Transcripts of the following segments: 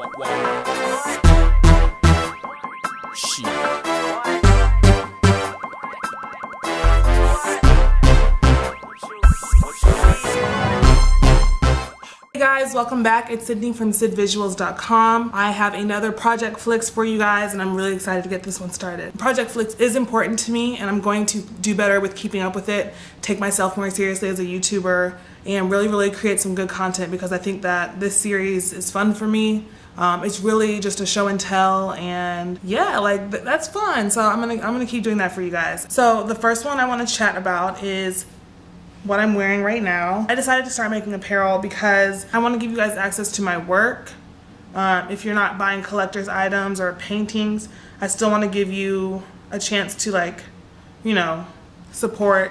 Hey guys, welcome back. It's Sydney from SydVisuals.com. I have another Project Flicks for you guys and I'm really excited to get this one started. Project Flicks is important to me and I'm going to do better with keeping up with it, take myself more seriously as a YouTuber, and really create some good content because I think that this series is fun for me. It's really just a show and tell, and yeah, like that's fun. So I'm gonna keep doing that for you guys. So the first one I want to chat about is what I'm wearing right now. I decided to start making apparel because I want to give you guys access to my work. If you're not buying collector's items or paintings, I still want to give you a chance to, like, you know, support.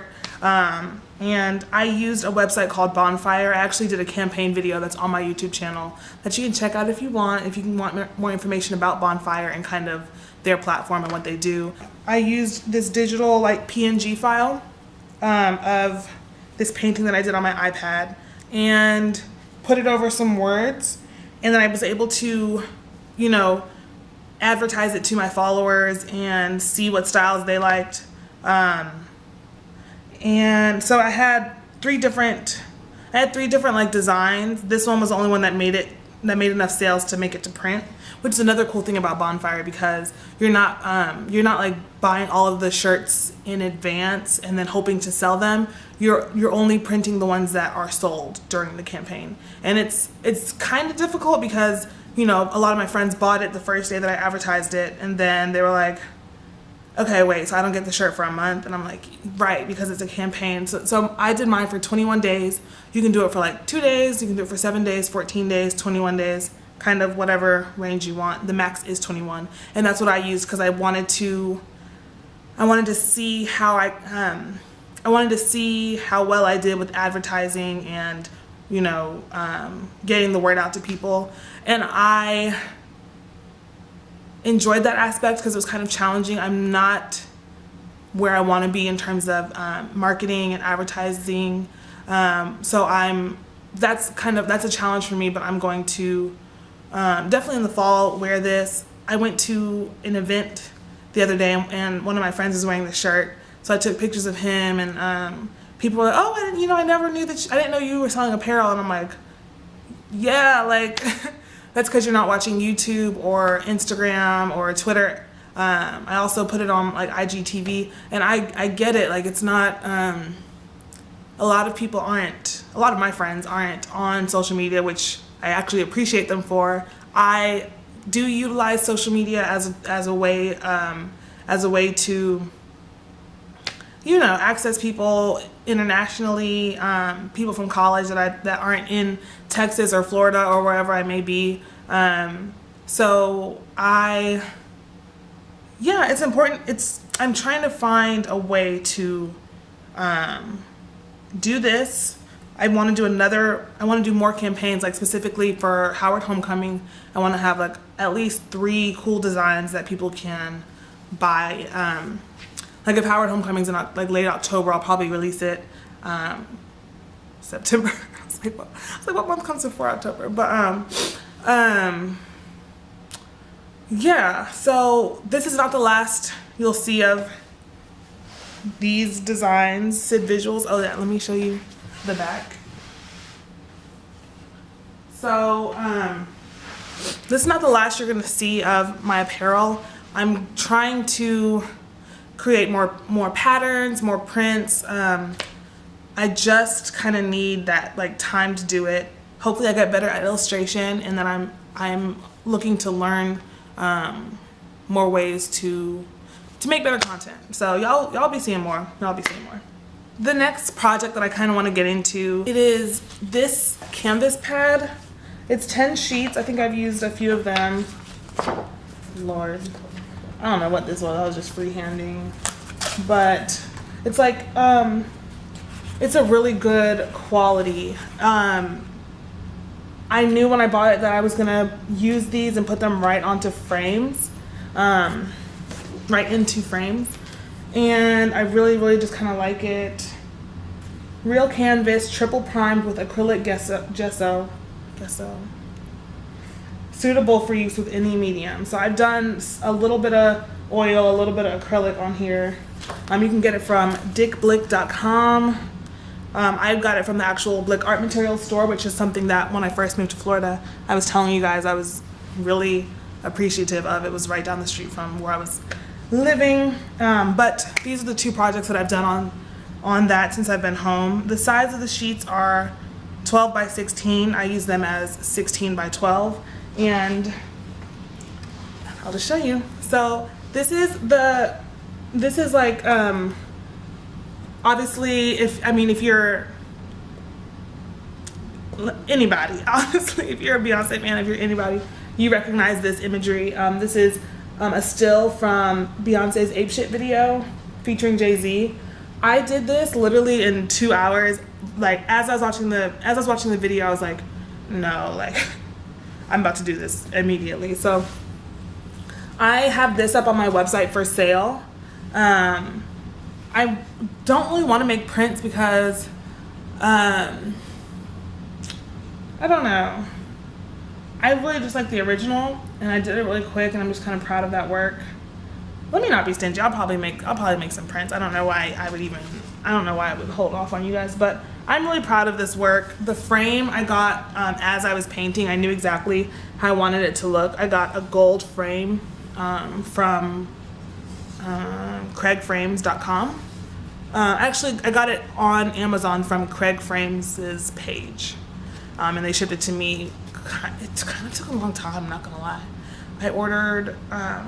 And I used a website called Bonfire. I actually did a campaign video that's on my YouTube channel that you can check out if you want more information about Bonfire and kind of their platform and what they do. I used this digital like PNG file of this painting that I did on my iPad and put it over some words, and then I was able to, you know, advertise it to my followers and see what styles they liked. And so I had three different like designs. This one was the only one that made enough sales to make it to print, which is another cool thing about Bonfire because you're not like buying all of the shirts in advance and then hoping to sell them. You're only printing the ones that are sold during the campaign, and it's kind of difficult because, you know, a lot of my friends bought it the first day that I advertised it, and then they were like, okay, wait, so I don't get the shirt for a month? And I'm like, right, because it's a campaign. So I did mine for 21 days. You can do it for like 2 days, you can do it for 7 days, 14 days, 21 days, kind of whatever range you want. The max is 21. And that's what I used because I wanted to see how I wanted to see how well I did with advertising and, you know, getting the word out to people. And I enjoyed that aspect because it was kind of challenging. I'm not where I want to be in terms of marketing and advertising, so that's a challenge for me, but I'm going to definitely in the fall wear this. I went to an event the other day and one of my friends is wearing the shirt, so I took pictures of him, and people were like, oh, I never knew that I didn't know you were selling apparel. And I'm like, yeah, like that's because you're not watching YouTube or Instagram or Twitter. I also put it on like IGTV, and I get it. Like, it's not, a lot of my friends aren't on social media, which I actually appreciate them for. I do utilize social media as a way to, you know, access people internationally, people from college that aren't in Texas or Florida or wherever I may be. Yeah, it's important. I'm trying to find a way to do this. I want to do more campaigns, like specifically for Howard Homecoming. I want to have like at least 3 cool designs that people can buy. Like if Howard Homecoming's in like late October, I'll probably release it September. I was like, what month comes before October? But yeah, so this is not the last you'll see of these designs. Sid Visuals. Oh yeah, let me show you the back. So this is not the last you're gonna see of my apparel. I'm trying to create more patterns, more prints. I just kind of need that like time to do it. Hopefully I get better at illustration, and then I'm looking to learn more ways to make better content. So y'all be seeing more. The next project that I kind of want to get into, it is this canvas pad. It's 10 sheets. I think I've used a few of them. Lord, I don't know what this was. I was just freehanding, but it's like it's a really good quality. I knew when I bought it that I was gonna use these and put them right onto frames, right into frames, and I really just kind of like it. Real canvas, triple primed with acrylic gesso. suitable for use with any medium. So I've done a little bit of oil, a little bit of acrylic on here. You can get it from dickblick.com. I got it from the actual Blick art materials store, which is something that when I first moved to Florida, I was telling you guys I was really appreciative of. It was right down the street from where I was living. But these are the two projects that I've done on that since I've been home. The size of the sheets are 12 by 16. I use them as 16 by 12. And I'll just show you. So this is like, obviously, if you're anybody, honestly, if you're a Beyonce fan, if you're anybody, you recognize this imagery. This is a still from Beyonce's Ape Shit video featuring Jay-Z. I did this literally in 2 hours. Like as I was watching the video, I was like, no, like I'm about to do this immediately. So I have this up on my website for sale. I don't really want to make prints because I don't know. I really just like the original, and I did it really quick, and I'm just kind of proud of that work. Let me not be stingy. I'll probably make some prints. I don't know why I would hold off on you guys, but I'm really proud of this work. The frame I got as I was painting. I knew exactly how I wanted it to look. I got a gold frame from craigframes.com. Actually, I got it on Amazon from Craig Frames' page, and they shipped it to me. It kind of took a long time, I'm not gonna lie. I ordered, I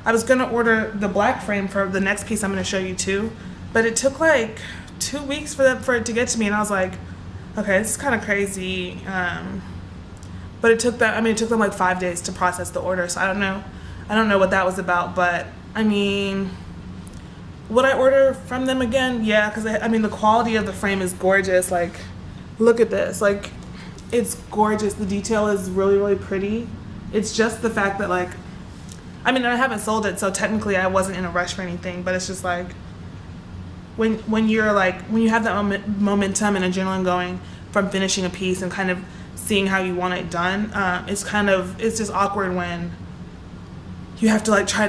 was gonna order the black frame for the next piece I'm gonna show you too, but it took like 2 weeks for it to get to me, and I was like, okay, this is kind of crazy. But it took them like 5 days to process the order, so I don't know what that was about, but I mean, would I order from them again? Yeah, because the quality of the frame is gorgeous. Like, look at this. Like, it's gorgeous. The detail is really, really pretty. It's just the fact that, like, I haven't sold it, so technically I wasn't in a rush for anything, but it's just like, when you have that momentum and adrenaline going from finishing a piece and kind of seeing how you want it done, it's just awkward when you have to try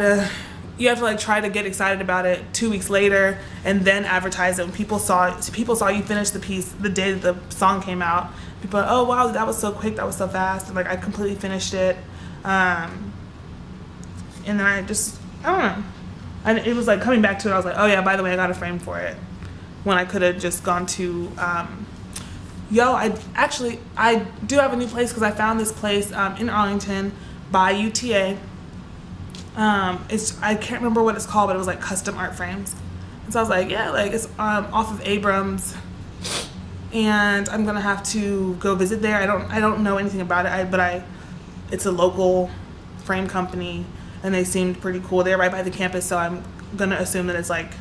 to get excited about it 2 weeks later and then advertise it. When people saw you finish the piece the day that the song came out, people are, oh wow, that was so quick, that was so fast, and like I completely finished it. And then I don't know. And it was like coming back to it, I was like, oh yeah, by the way, I got a frame for it. When I could have just gone to, I do have a new place because I found this place in Arlington by UTA. I can't remember what it's called, but it was like custom art frames. And so I was like, yeah, like it's off of Abrams, and I'm gonna have to go visit there. I don't know anything about it, it's a local frame company, and they seemed pretty cool. They're right by the campus, so I'm gonna assume that it's like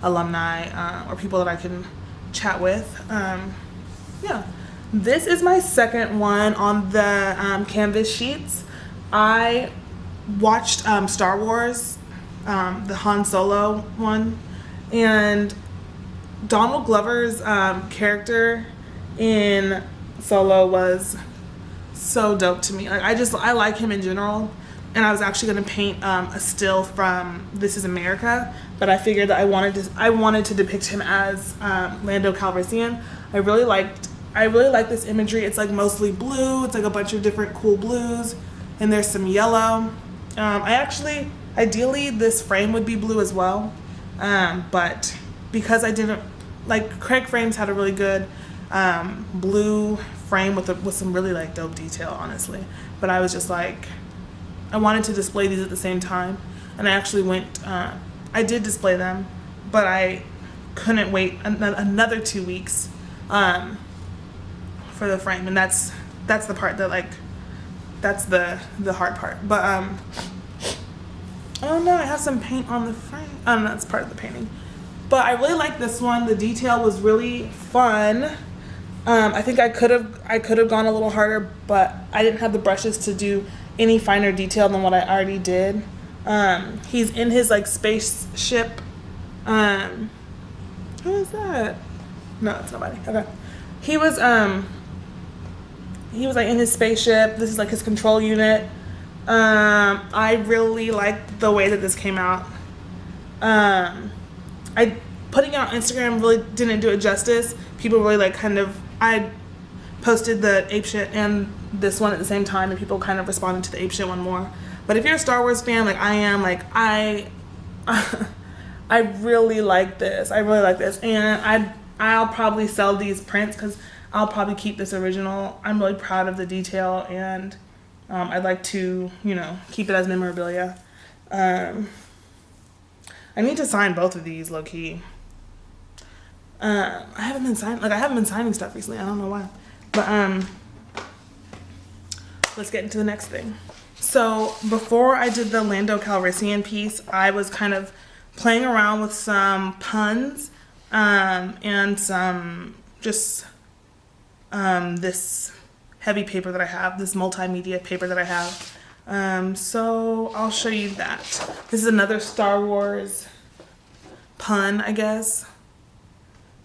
alumni or people that I can chat with. Yeah, this is my second one on the canvas sheets. I watched Star Wars, the Han Solo one, and Donald Glover's character in Solo was so dope to me. Like I like him in general, and I was actually going to paint a still from This Is America, but I figured that I wanted to depict him as Lando Calrissian. I really like this imagery. It's like mostly blue. It's like a bunch of different cool blues, and there's some yellow. Ideally this frame would be blue as well, but because I didn't, like, Craig Frames had a really good blue frame with some really like dope detail, honestly, but I was just like, I wanted to display these at the same time, and I actually I did display them, but I couldn't wait another 2 weeks for the frame, and that's the part that, like, that's the hard part. But oh no, I have some paint on the frame. That's part of the painting. But I really like this one. The detail was really fun. I think I could have gone a little harder, but I didn't have the brushes to do any finer detail than what I already did. He's in his like spaceship. Who is that? No, it's nobody. Okay. He was he was like in his spaceship. This is like his control unit. I really like the way that this came out. I putting it on Instagram really didn't do it justice. People really like kind of, I posted the apeshit and this one at the same time, and people kind of responded to the apeshit one more. But if you're a Star Wars fan like I am, like I really like this. I really like this, and I'll probably sell these prints because I'll probably keep this original. I'm really proud of the detail, and I'd like to, you know, keep it as memorabilia. I need to sign both of these low key. I haven't been signing stuff recently. I don't know why, but let's get into the next thing. So before I did the Lando Calrissian piece, I was kind of playing around with some puns and some just this heavy paper that I have, this multimedia paper that I have. So I'll show you that. This is another Star Wars pun, I guess,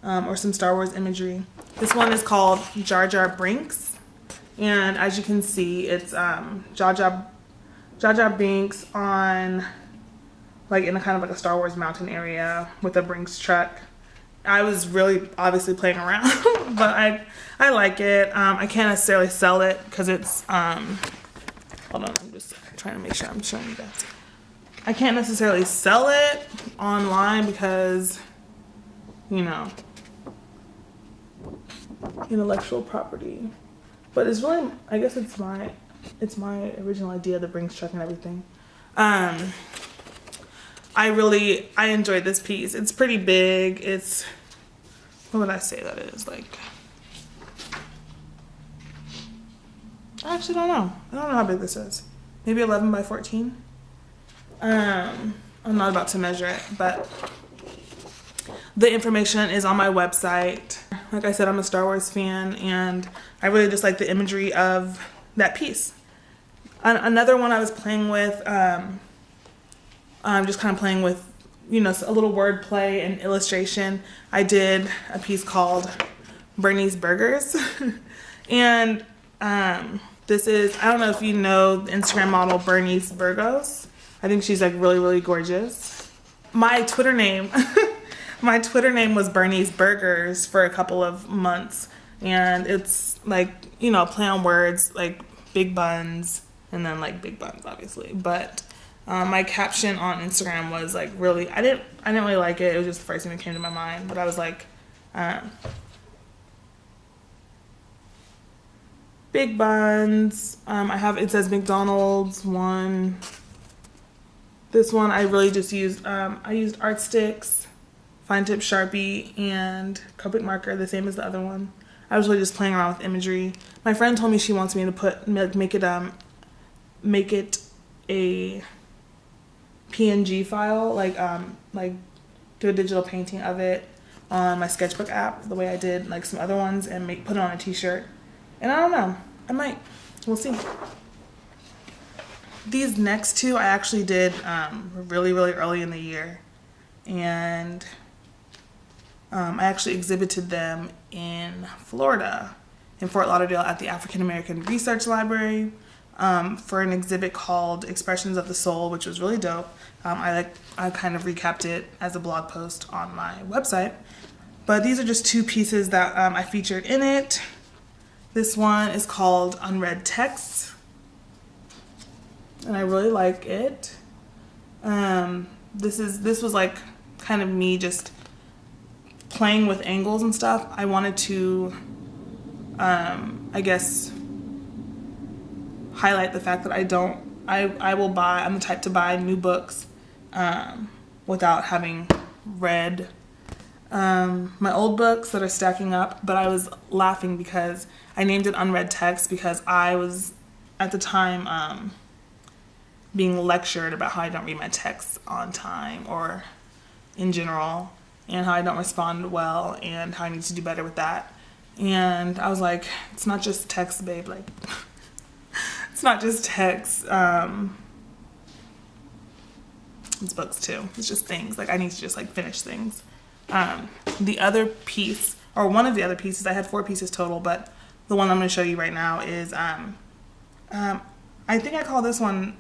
or some Star Wars imagery. This one is called Jar Jar Brinks, and as you can see, it's Jar Jar Binks on, like, in a kind of like a Star Wars mountain area with a Brinks truck. I was really obviously playing around, but I like it. I can't necessarily sell it because it's, hold on, I'm just trying to make sure I'm showing you guys. I can't necessarily sell it online because, you know, intellectual property. But it's really, I guess it's my original idea, the Brinks truck and everything. I enjoyed this piece. It's pretty big. It's, what would I say that is? Like, I actually don't know. I don't know how big this is. Maybe 11 by 14. I'm not about to measure it, but the information is on my website. Like I said, I'm a Star Wars fan, and I really just like the imagery of that piece. Another one I was playing with, I'm just kind of playing with, you know, a little wordplay and illustration. I did a piece called Bernie's Burgers. And this is, I don't know if you know the Instagram model Bernie's Burgos. I think she's like really, really gorgeous. My Twitter name, my Twitter name was Bernie's Burgers for a couple of months. And it's like, you know, play on words, like big buns, and then like big buns, obviously. But my caption on Instagram was like really, I didn't really like it. It was just the first thing that came to my mind. But I was like, big buns. It says McDonald's one. This one I really just used, I used art sticks, fine tip Sharpie, and Copic marker, the same as the other one. I was really just playing around with imagery. My friend told me she wants me to make it a PNG file, like do a digital painting of it on my sketchbook app, the way I did like some other ones, and put it on a t-shirt. And I don't know, I might, we'll see. These next two I actually did really, really early in the year, and I actually exhibited them in Florida, in Fort Lauderdale, at the African American Research Library, for an exhibit called Expressions of the Soul, which was really dope. I kind of recapped it as a blog post on my website. But these are just two pieces that I featured in it. This one is called Unread Texts, and I really like it. This was like kind of me just playing with angles and stuff. I wanted to, I guess, highlight the fact that I'm the type to buy new books without having read my old books that are stacking up. But I was laughing because I named it Unread Text because I was at the time being lectured about how I don't read my texts on time or in general, and how I don't respond well, and how I need to do better with that. And I was like, it's not just text, babe, like it's not just text, it's books too. It's just things, like I need to just like finish things. The other piece, or one of the other pieces, I had 4 pieces total, but the one I'm going to show you right now is, I think I call this one,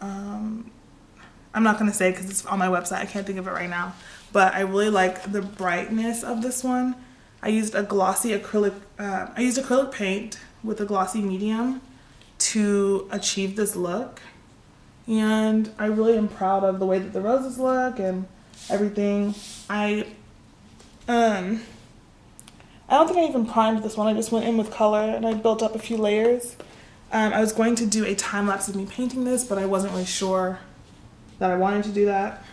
I'm not going to say because it's on my website. I can't think of it right now. But I really like the brightness of this one. I used a glossy acrylic, I used acrylic paint with a glossy medium to achieve this look. And I really am proud of the way that the roses look and everything. I don't think I even primed this one. I just went in with color and I built up a few layers. I was going to do a time lapse of me painting this, but I wasn't really sure that I wanted to do that.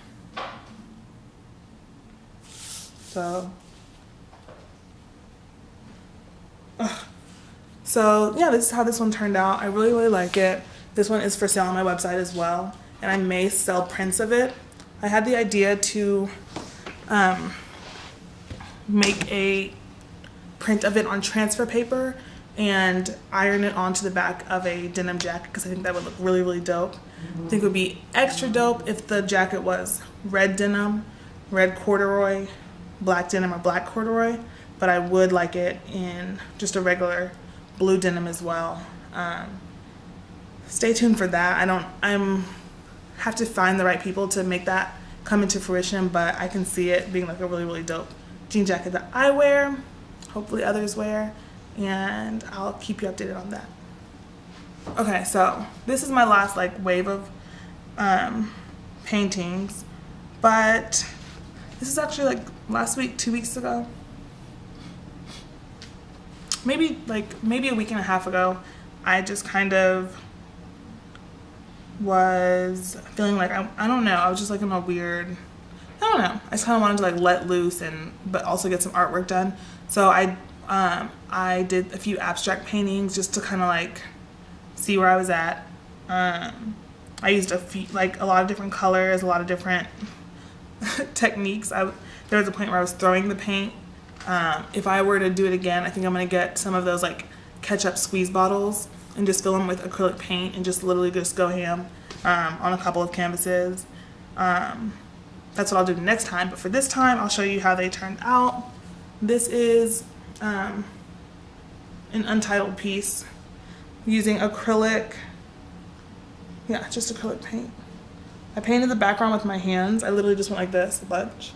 So yeah, this is how this one turned out. I really, really like it. This one is for sale on my website as well, and I may sell prints of it. I had the idea to make a print of it on transfer paper and iron it onto the back of a denim jacket because I think that would look really, really dope. I think it would be extra dope if the jacket was red denim, red corduroy, black denim, or black corduroy, but I would like it in just a regular blue denim as well. Stay tuned for that. I'm have to find the right people to make that come into fruition, but I can see it being like a really, really dope jean jacket that I wear, hopefully others wear, and I'll keep you updated on that. Okay, so this is my last like wave of paintings, but this is actually like last week, 2 weeks ago, maybe a week and a half ago. I just kind of was feeling like I don't know, I was just like in a weird, I don't know, I just kind of wanted to like let loose but also get some artwork done. So I did a few abstract paintings just to kind of like see where I was at. I used a lot of different colors, a lot of different techniques. There was a point where I was throwing the paint. If I were to do it again, I think I'm gonna get some of those like ketchup squeeze bottles and just fill them with acrylic paint and just literally just go ham on a couple of canvases. That's what I'll do next time, but for this time I'll show you how they turned out. This is an untitled piece using acrylic, just acrylic paint. I painted the background with my hands. I literally just went like this a bunch.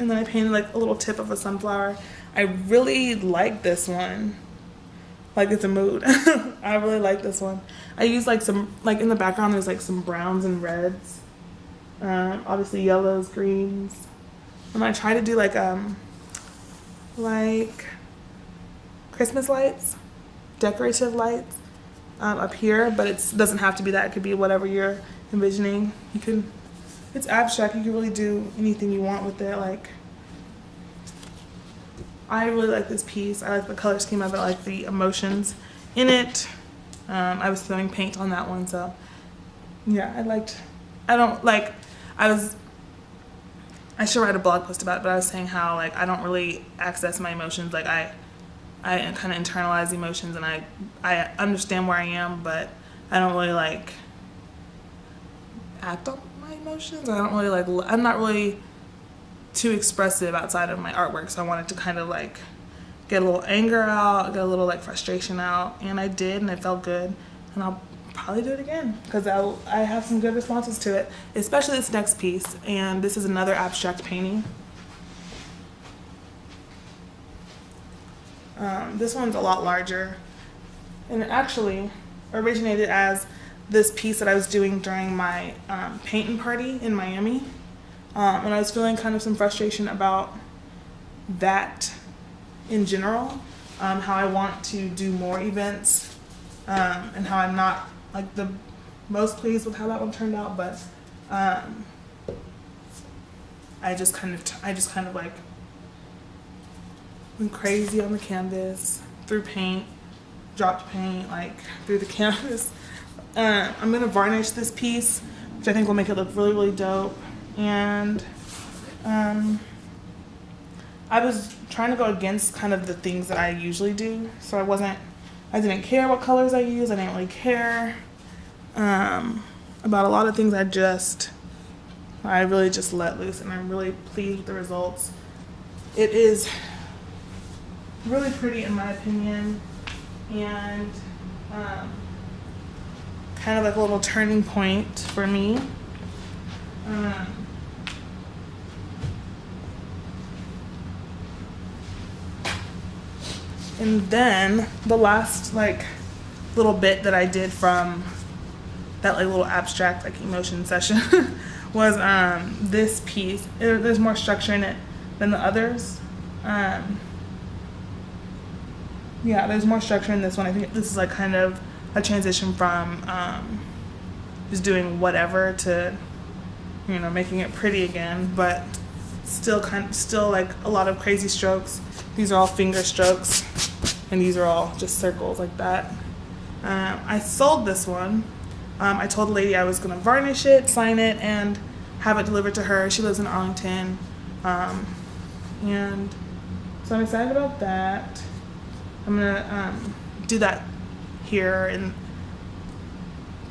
And then I painted like a little tip of a sunflower. I really like this one. Like, it's a mood. I really like this one. I used like some, like in the background there's like some browns and reds. Obviously yellows, greens. And I try to do like Christmas lights, decorative lights up here, but it doesn't have to be that. It could be whatever you're envisioning. It's abstract. You can really do anything you want with it. Like, I really like this piece. I like the color scheme of it. I like the emotions in it. I was throwing paint on that one, so yeah, I should write a blog post about it, but I was saying how like I don't really access my emotions. Like I kind of internalize emotions, and I understand where I am, but I don't really like act on my emotions. I'm not really too expressive outside of my artwork, so I wanted to kind of like get a little anger out, get a little like frustration out, and I did, and it felt good, and I'll probably do it again because I have some good responses to it, especially this next piece. And this is another abstract painting. This one's a lot larger, and it actually originated as this piece that I was doing during my painting party in Miami, and I was feeling kind of some frustration about that in general, how I want to do more events, and how I'm not like the most pleased with how that one turned out, but I just kind of like went crazy on the canvas, threw paint, dropped paint like through the canvas. I'm gonna varnish this piece, which I think will make it look really, really dope. And I was trying to go against kind of the things that I usually do, so I didn't care what colors I used. I didn't really care about a lot of things. I really just let loose, and I'm really pleased with the results. It is really pretty in my opinion, and kind of like a little turning point for me. And then the last like little bit that I did from that like little abstract like emotion session was this piece. There's more structure in it than the others. Yeah, there's more structure in this one. I think this is like kind of a transition from just doing whatever to, you know, making it pretty again, but still like a lot of crazy strokes. These are all finger strokes, and these are all just circles like that. I sold this one. I told the lady I was gonna varnish it, sign it, and have it delivered to her. She lives in Arlington, and so I'm excited about that. I'm gonna do that here, and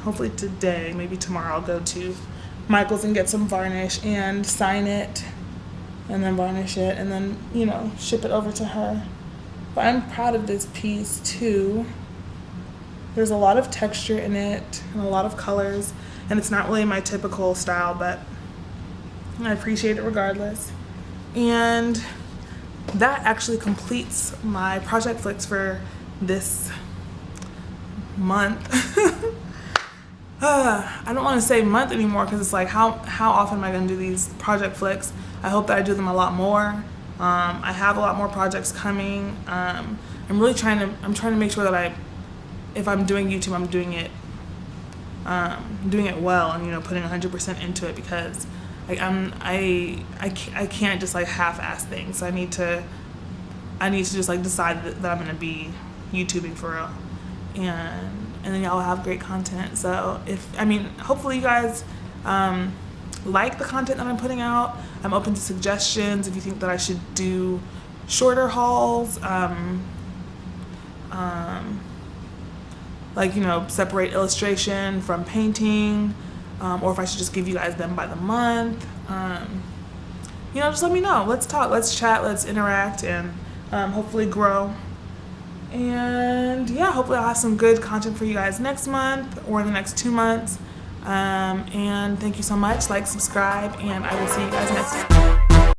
hopefully today, maybe tomorrow, I'll go to Michael's and get some varnish and sign it, and then varnish it, and then, you know, ship it over to her. But I'm proud of this piece too. There's a lot of texture in it and a lot of colors, and it's not really my typical style, but I appreciate it regardless. And that actually completes my project flicks for this month. I don't want to say month anymore because it's like how often am I going to do these project flicks? I hope that I do them a lot more. I have a lot more projects coming. I'm trying to make sure that if I'm doing YouTube, I'm doing it well, and, you know, putting 100% into it, because I can't just like half-ass things. I need to just like decide that I'm gonna be YouTubing for real, and then y'all have great content. So hopefully you guys like the content that I'm putting out. I'm open to suggestions if you think that I should do shorter hauls, like, you know, separate illustration from painting, or if I should just give you guys them by the month. You know, just let me know. Let's talk, let's chat, let's interact, and hopefully grow. And yeah, hopefully I'll have some good content for you guys next month or in the next 2 months. And thank you so much. Like, subscribe, and I will see you guys next time.